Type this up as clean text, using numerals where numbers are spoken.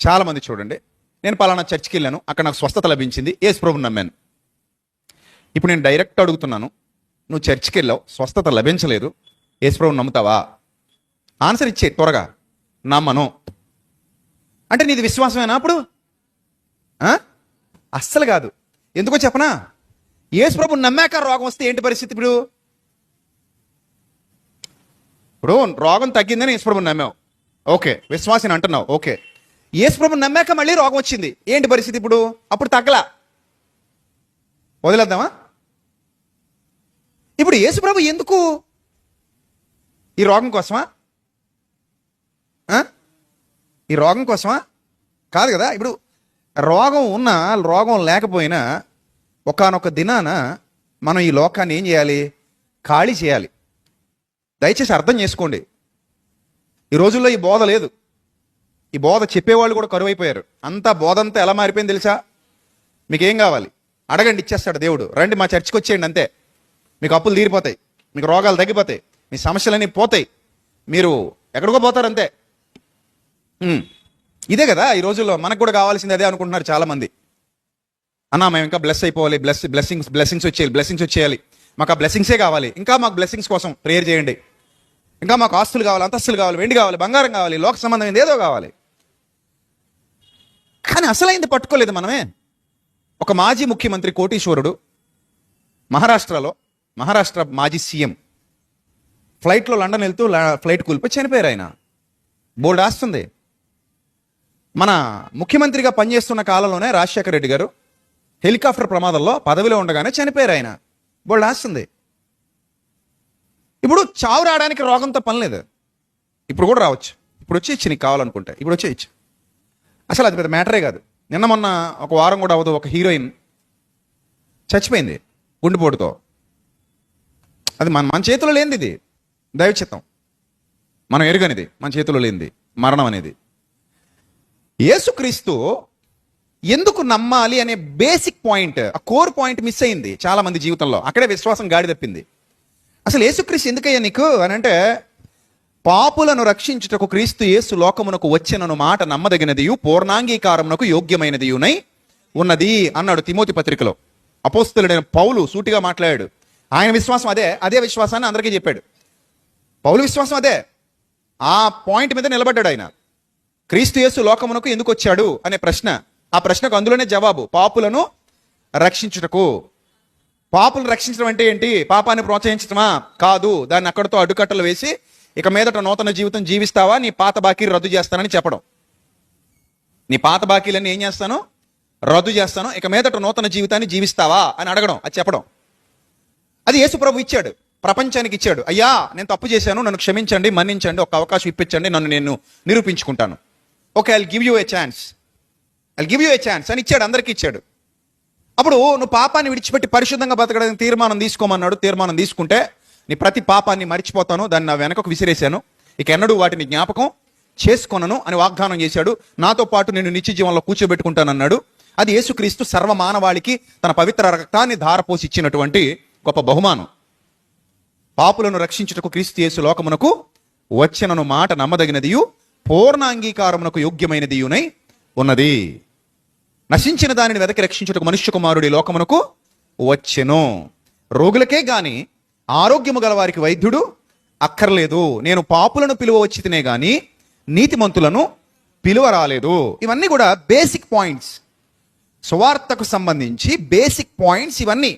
చాలామంది చూడండి, నేను పలానా చర్చికి వెళ్ళాను, అక్కడ నాకు స్వస్థత లభించింది, యేసు ప్రభువుని నమ్మాను. ఇప్పుడు నేను డైరెక్ట్ అడుగుతున్నాను, నువ్వు చర్చికి వెళ్ళావు, స్వస్థత లభించలేదు, యేసు ప్రభువుని నమ్ముతావా? ఆన్సర్ ఇచ్చే త్వరగా. నమ్మను అంటే నీది విశ్వాసమేనా అప్పుడు? అస్సలు కాదు. ఎందుకో చెప్పనా? యేసు ప్రభువుని నమ్మాక రోగం వస్తే ఏంటి పరిస్థితి? ఇప్పుడు రోగం తగ్గిందని యేసు ప్రభువుని నమ్మావు, ఓకే, విశ్వాసిని అంటున్నావు, ఓకే. యేసు ప్రభువుని నమ్మాక మళ్ళీ రోగం వచ్చింది, ఏంటి పరిస్థితి ఇప్పుడు? అప్పుడు తగ్గలా, వదిలేద్దామా? ఇప్పుడు యేసు ప్రభు ఎందుకు? ఈ రోగం కోసమా? ఈ రోగం కోసమా? కాదు కదా. ఇప్పుడు రోగం ఉన్నా రోగం లేకపోయినా ఒకానొక దినాన మనం ఈ లోకాన్ని ఏం చేయాలి? ఖాళీ చేయాలి. దయచేసి అర్థం చేసుకోండి. ఈ రోజుల్లో ఈ బోధ లేదు. ఈ బోధ చెప్పేవాళ్ళు కూడా కరువైపోయారు. అంతా బోధ అంతా ఎలా మారిపోయింది తెలుసా? మీకేం కావాలి అడగండి, ఇచ్చేస్తాడు దేవుడు. రండి మా చర్చికి వచ్చేయండి, అంతే. మీకు అప్పులు తీరిపోతాయి, మీకు రోగాలు తగ్గిపోతాయి, మీ సమస్యలన్నీ పోతాయి, మీరు ఎక్కడికో పోతారు, అంతే. ఇదే కదా ఈ రోజుల్లో మనకు కూడా కావాల్సింది, అదే అనుకుంటున్నారు చాలామంది. అన్నా మేము ఇంకా బ్లెస్ అయిపోవాలి, బ్లెస్సింగ్స్ వచ్చేయాలి, మాకు ఆ బ్లెస్సింగ్సే కావాలి, ఇంకా మాకు బ్లెస్సింగ్స్ కోసం ప్రేయర్ చేయండి, ఇంకా మాకు ఆస్తులు కావాలి, అంతస్తులు కావాలి, వెండి కావాలి, బంగారం కావాలి, లోక సంబంధం ఏదో కావాలి. కానీ అసలైంది పట్టుకోలేదు మనమే. ఒక మాజీ ముఖ్యమంత్రి కోటీశ్వరుడు మహారాష్ట్ర మాజీ సీఎం ఫ్లైట్లో లండన్ వెళ్తూ ఫ్లైట్ కూలిపోయి చనిపోయారు. ఆయన బోల్డ్ ఆస్తుంది. మన ముఖ్యమంత్రిగా పనిచేస్తున్న కాలంలోనే రాజశేఖర రెడ్డి గారు హెలికాప్టర్ ప్రమాదంలో పదవిలో ఉండగానే చనిపోయారు. ఆయన బోల్డ్ ఆస్తుంది. ఇప్పుడు చావు రావడానికి రోగంతో పని లేదు. ఇప్పుడు కూడా రావచ్చు, ఇప్పుడు వచ్చి నీకు కావాలనుకుంటే ఇప్పుడు వచ్చేయచ్చు. అసలు అది పెద్ద మ్యాటరే కాదు. నిన్న మొన్న ఒక వారం కూడా అవ్వదు, ఒక హీరోయిన్ చచ్చిపోయింది గుండెపోటుతో. అది మన చేతిలో లేనిది, ఇది దైవచిత్తం, మనం ఎరుగనిది, మన చేతిలో లేనిది మరణం అనేది. యేసుక్రీస్తు ఎందుకు నమ్మాలి అనే బేసిక్ పాయింట్, ఆ కోర్ పాయింట్ మిస్ అయింది చాలా మంది జీవితంలో. అక్కడే విశ్వాసం గాడి తప్పింది. అసలు యేసుక్రీస్తు ఎందుకయ్యా నీకు అని అంటే, పాపులను రక్షించుటకు క్రీస్తు యేసు లోకమునకు వచ్చినను మాట నమ్మదగినదియు పూర్ణాంగీకారమునకు యోగ్యమైనదియునై ఉన్నది అన్నాడు తిమోతి పత్రికలో. అపోస్తలుడైన పౌలు సూటిగా మాట్లాడాడు. ఆయన విశ్వాసం అదే విశ్వాసాన్ని అందరికీ చెప్పాడు. పౌలు విశ్వాసం అదే. ఆ పాయింట్ మీద నిలబడ్డాడు ఆయన. క్రీస్తు యేసు లోకమునకు ఎందుకు వచ్చాడు అనే ప్రశ్న, ఆ ప్రశ్నకు అందులోనే జవాబు, పాపులను రక్షించుటకు. పాపులను రక్షించడం అంటే ఏంటి? పాపాన్ని ప్రోత్సహించడమా? కాదు. దాన్ని అక్కడితో అడ్డుకట్టలు వేసి ఇక మీదట నూతన జీవితం జీవిస్తావా, నీ పాత బాకీలు రద్దు చేస్తానని చెప్పడం. నీ పాత బాకీలన్నీ ఏం చేస్తాను? రద్దు చేస్తాను, ఇక మీదట నూతన జీవితాన్ని జీవిస్తావా అని అడగడం, అది చెప్పడం. అది యేసు ప్రభు ఇచ్చాడు, ప్రపంచానికి ఇచ్చాడు. అయ్యా నేను తప్పు చేశాను, నన్ను క్షమించండి, మన్నించండి, ఒక అవకాశం ఇప్పించండి, నన్ను నేను నిరూపించుకుంటాను. Okay, I'll give you a chance అని ఇచ్చాడు, అందరికీ ఇచ్చాడు. అప్పుడు నువ్వు పాపాన్ని విడిచిపెట్టి పరిశుద్ధంగా బతకడానికి తీర్మానం తీసుకోమన్నాడు. తీర్మానం తీసుకుంటే నీ ప్రతి పాపాన్ని మరిచిపోతాను, దాన్ని నా వెనకకు విసిరేశాను, ఇక ఎన్నడూ వాటిని జ్ఞాపకం చేసుకొనను అని వాగ్దానం చేశాడు. నాతో పాటు నేను నిత్య జీవంలో కూర్చోబెట్టుకుంటానన్నాడు. అది యేసుక్రీస్తు సర్వమానవాళికి తన పవిత్ర రక్తాన్ని ధారపోసి ఇచ్చినటువంటి గొప్ప బహుమానం. పాపులను రక్షించుటకు క్రీస్తు యేసు లోకమునకు వచ్చినను మాట నమ్మదగినదియు పూర్ణ అంగీకారమునకు యోగ్యమైనదియునై ఉన్నది. నశించిన దానిని వెతకి రక్షించుటకు మనుష్య కుమారుడి లోకమునకు వచ్చెను. రోగులకే గాని ఆరోగ్యము గల వారికి వైద్యుడు అక్కర్లేదు. నేను పాపులను పిలువ వచ్చితినే గాని నీతిమంతులను పిలువ రాలేదు. ఇవన్నీ కూడా బేసిక్ పాయింట్స్, సువార్తకు సంబంధించి బేసిక్ పాయింట్స్ ఇవన్నీ.